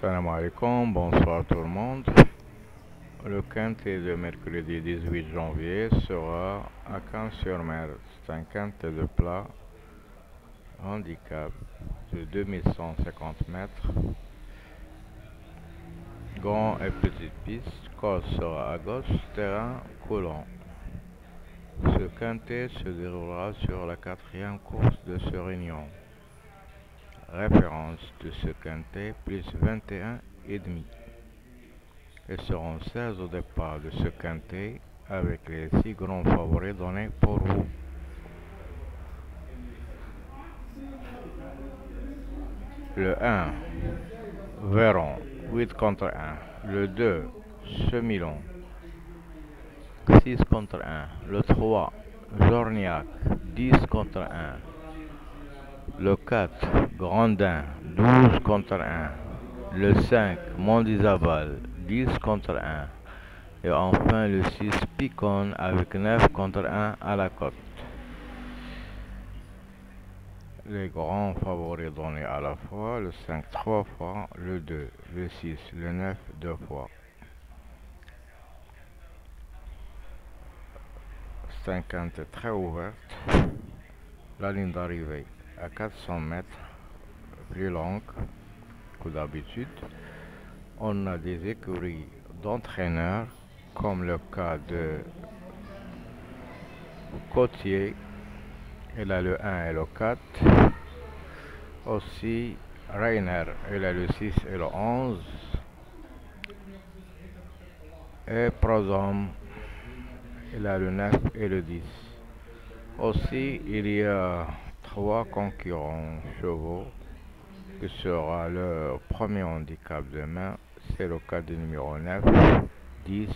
Salam alaikum, bonsoir tout le monde. Le quintet de mercredi 18 janvier sera à Cannes-sur-Mer. C'est un quintet de plat, handicap de 2150 mètres, grand et petite piste, course sera à gauche, terrain coulant. Ce quintet se déroulera sur la quatrième course de ce réunion. Référence de ce quintet plus 21 et demi. Ils seront 16 au départ de ce quintet avec les 6 grands favoris donnés pour vous. Le 1, Véron, 8 contre 1. Le 2, Semillon, 6 contre 1. Le 3, Jorniac, 10 contre 1. Le 4, Grandin, 12 contre 1. Le 5, Mondizabal, 10 contre 1. Et enfin le 6, Picon avec 9 contre 1 à la cote. Les grands favoris donnés à la fois, le 5 3 fois, le 2, le 6, le 9 2 fois. C'est un quintet très ouverte. La ligne d'arrivée à 400 mètres, plus longue que d'habitude. On a des écuries d'entraîneurs, comme le cas de Côtier. Il a le 1 et le 4. Aussi, Rainer, il a le 6 et le 11. Et Prozom, il a le 9 et le 10. Aussi, il y a 3 concurrents chevaux qui sera le premier handicap demain. C'est le cas du numéro 9, 10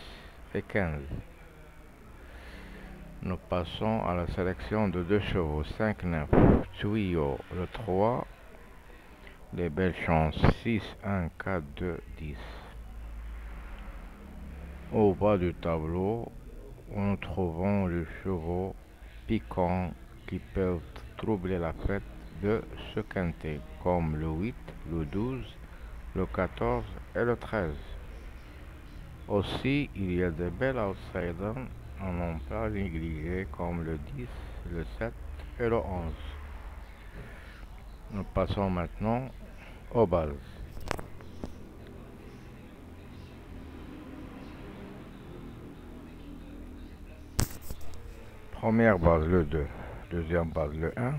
et 15. Nous passons à la sélection de 2 chevaux, 5-9, Tuyau le 3, les belles chances 6, 1, 4, 2, 10. Au bas du tableau, nous trouvons les chevaux piquants qui peuvent troubler la fête de ce quintet, comme le 8, le 12, le 14 et le 13. Aussi, il y a de belles outsiders à non pas négliger, comme le 10, le 7 et le 11. Nous passons maintenant aux bases. Première base, le 2. Deuxième base, le 1.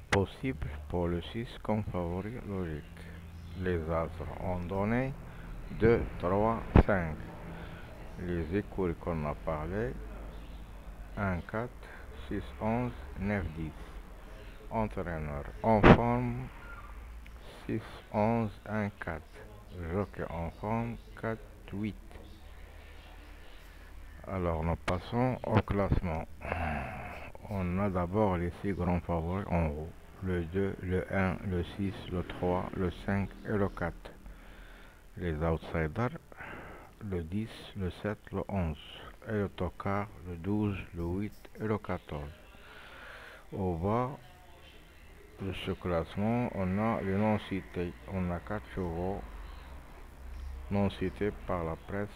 Possible pour le 6 comme favori logique. Les astres ont donné 2, 3, 5. Les écoles qu'on a parlé, 1, 4, 6, 11, 9, 10. Entraîneur en forme, 6, 11, 1, 4. Jockey en forme, 4, 8. Alors nous passons au classement. On a d'abord les 6 grands favoris en haut. Le 2, le 1, le 6, le 3, le 5 et le 4. Les outsiders, le 10, le 7, le 11. Et le tocard, le 12, le 8 et le 14. Au bas de ce classement, on a les non cités. On a 4 chevaux non cités par la presse,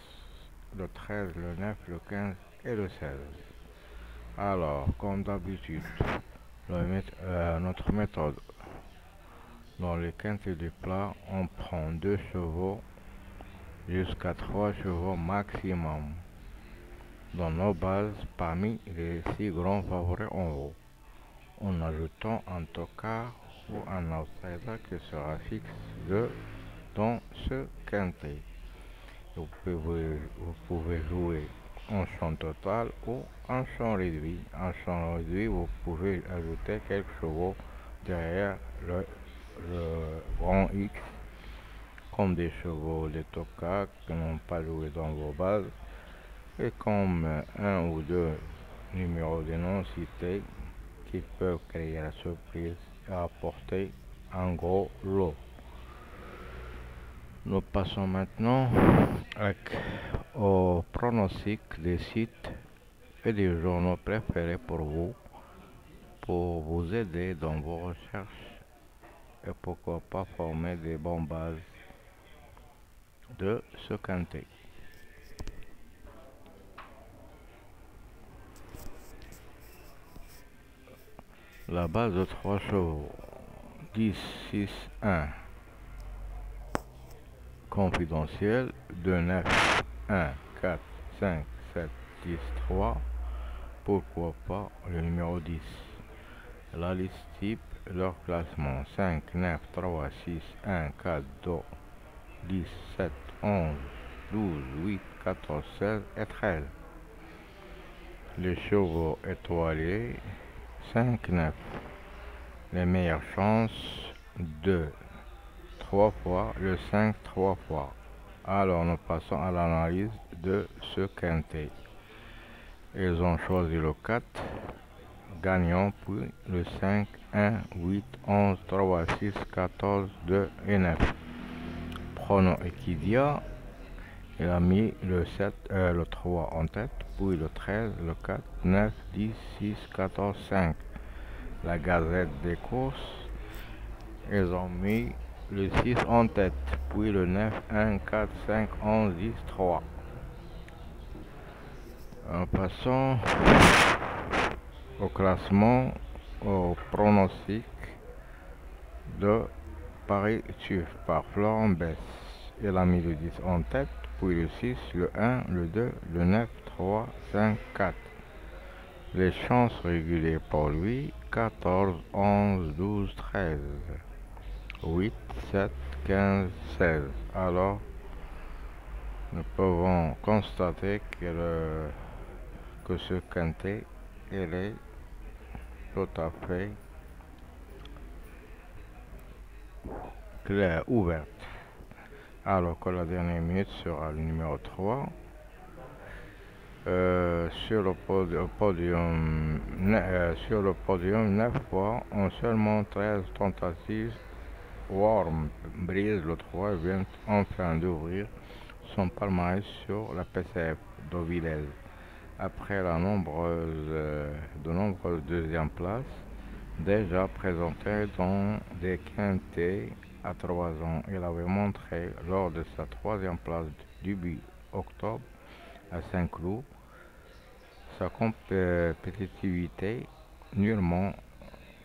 le 13, le 9, le 15 et le 16. Alors, comme d'habitude, notre méthode, dans les quintets du plat, on prend 2 chevaux jusqu'à 3 chevaux maximum dans nos bases parmi les 6 grands favoris en haut, en ajoutant un tocard ou un outsider qui sera fixe dans ce quintet. Vous pouvez jouer en champ total ou en champ réduit. En champ réduit, vous pouvez ajouter quelques chevaux derrière le grand X, comme des chevaux de toca qui n'ont pas joué dans vos bases, et comme un ou deux numéros de non cités qui peuvent créer la surprise et apporter un gros lot. Nous passons maintenant au pronostic des sites et des journaux préférés pour vous aider dans vos recherches et pourquoi pas former des bonnes bases de ce quintet. La base de 3 chevaux. 10, 6, 1. Confidentiel. 2, 9, 1, 4, 5, 7, 10, 3. Pourquoi pas le numéro 10. La liste type, leur classement 5, 9, 3, 6, 1, 4, 2, 10, 7, 11, 12, 8, 14, 16 et 13. Les chevaux étoilés 5, 9. Les meilleures chances 2, 3 fois, le 5, 3 fois. Alors nous passons à l'analyse de ce quintet. Ils ont choisi le 4, gagnant, puis le 5, 1, 8, 11, 3, 6, 14, 2 et 9. Prono Equidia, il a mis le 3 en tête, puis le 13, le 4, 9, 10, 6, 14, 5. La Gazette des courses, ils ont mis le 6 en tête, puis le 9, 1, 4, 5, 11, 10, 3. En passant au classement, au pronostic de Paris Tuf par Florent Bess. Il a mis le 10 en tête, puis le 6, le 1, le 2, le 9, 3, 5, 4. Les chances régulières pour lui, 14, 11, 12, 13, 8, 7, 15, 16. Alors, nous pouvons constater que ce quintet, il est tout à fait clair, ouverte. Alors que la dernière minute sera le numéro 3. Sur le podium, 9 fois, en seulement 13 tentatives, Warm Brise le 3 vient enfin d'ouvrir son palmarès sur la PCF d'Ovilez. Après de nombreuses deuxièmes places, déjà présentées dans des quintets à 3 ans, il avait montré lors de sa troisième place du début octobre à Saint-Cloud sa compétitivité nullement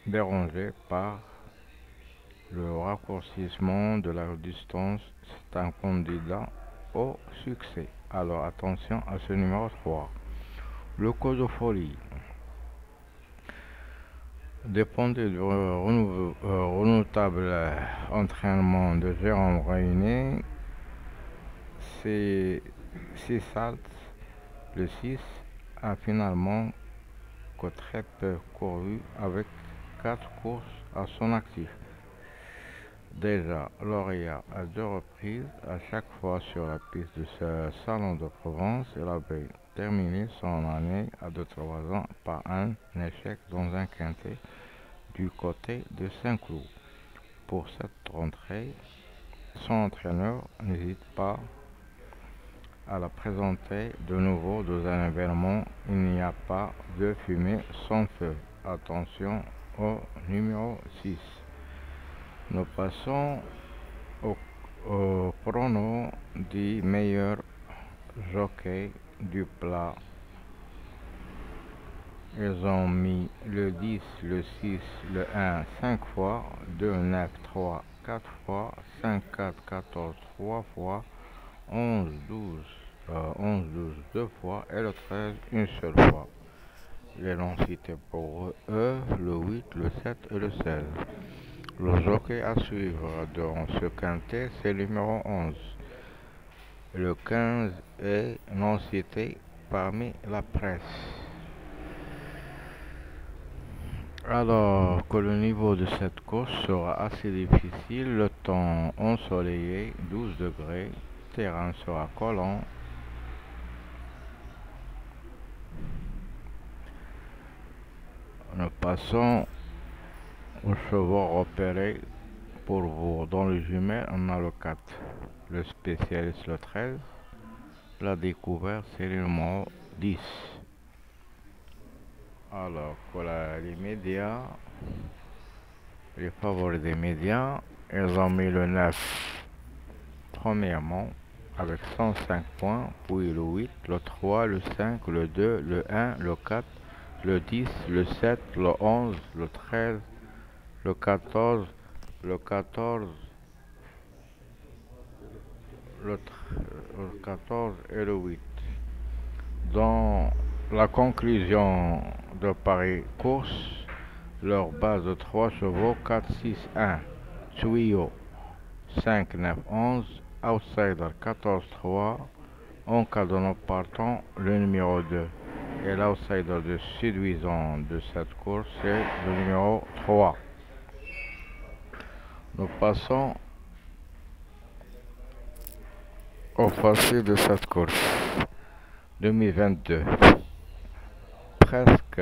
dérangée par le raccourcissement de la distance. C'est un candidat au succès. Alors attention à ce numéro 3. Le code de folie dépendait du redoutable entraînement de Jérôme Rayné. C'est Salt, le 6, a finalement que très peu couru avec 4 courses à son actif. Déjà lauréat à 2 reprises, à chaque fois sur la piste de ce salon de Provence, il avait terminé son année à 2-3 ans par un échec dans un quintet du côté de Saint-Cloud. Pour cette rentrée, son entraîneur n'hésite pas à la présenter de nouveau dans un événement. Il n'y a pas de fumée sans feu. Attention au numéro 6. Nous passons au prono du meilleur jockey du plat. Ils ont mis le 10, le 6, le 1, 5 fois, 2, 9, 3, 4 fois, 5, 4, 14, 3 fois, 11, 12, 2 fois et le 13 une seule fois. Les noms cités pour eux, le 8, le 7 et le 16. Le jockey à suivre dans ce quintet, c'est le numéro 11. Le 15 est non cité parmi la presse. Alors que le niveau de cette course sera assez difficile, le temps ensoleillé, 12 degrés, terrain sera collant. Nous passons aux chevaux repérés pour vous. Dans le jumelles, on a le 4, le spécialiste le 13, la découverte c'est le numéro 10. Alors, pour les médias, les favoris des médias, ils ont mis le 9 premièrement, avec 105 points, puis le 8, le 3, le 5, le 2, le 1, le 4, le 10, le 7, le 11, le 13, le 14, le 14, le 14 et le 8. Dans la conclusion de Paris Course, leur base de 3 chevaux 4, 6, 1, tuyau 5, 9, 11, outsider 14, 3, en cas de non partant, le numéro 2. Et l'outsider de séduisant de cette course, c'est le numéro 3. Nous passons au facile de cette course 2022. Presque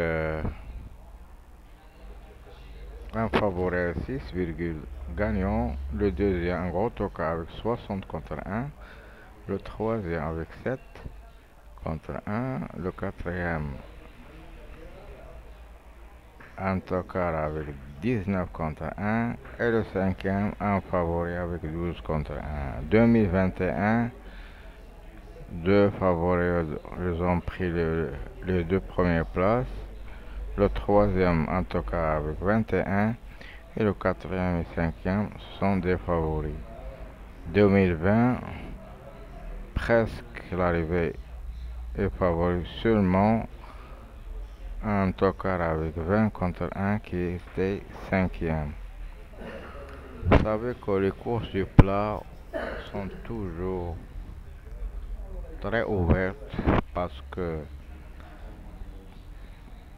un favori 6, gagnant. Le deuxième, un gros toca avec 60 contre 1. Le troisième avec 7 contre 1. Le quatrième, un tocard avec 19 contre 1. Et le cinquième, un favori avec 12 contre 1. 2021, deux favoris, ils ont pris les deux premières places. Le troisième, un tocard avec 21. Et le quatrième et cinquième sont des favoris. 2020, presque l'arrivée est favori seulement un tocard avec 20 contre 1 qui était cinquième. Vous savez que les courses du plat sont toujours très ouvertes parce que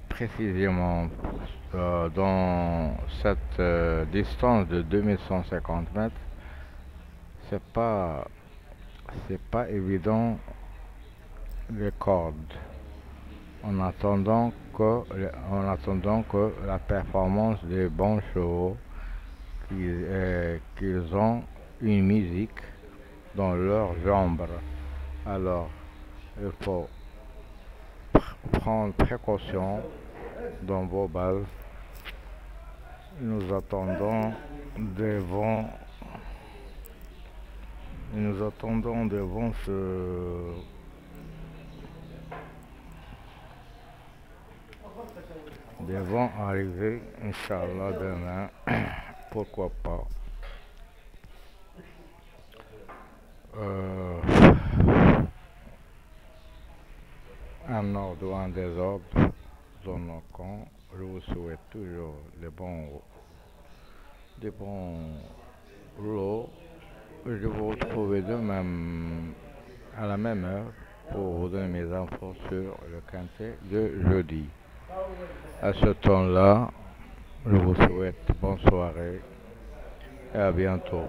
précisément dans cette distance de 2150 mètres, c'est pas évident les cordes en attendant que la performance des bons chevaux qu'ils ont une musique dans leurs jambes. Alors il faut prendre précaution dans vos bases. Nous attendons des vents arriver, Inch'Allah, demain. Pourquoi pas. Un ordre ou un désordre dans nos camps. Je vous souhaite toujours des bons lots. Je vais vous retrouver demain à la même heure pour vous donner mes infos sur le quintet de jeudi. À ce temps-là, je vous souhaite bonne soirée et à bientôt.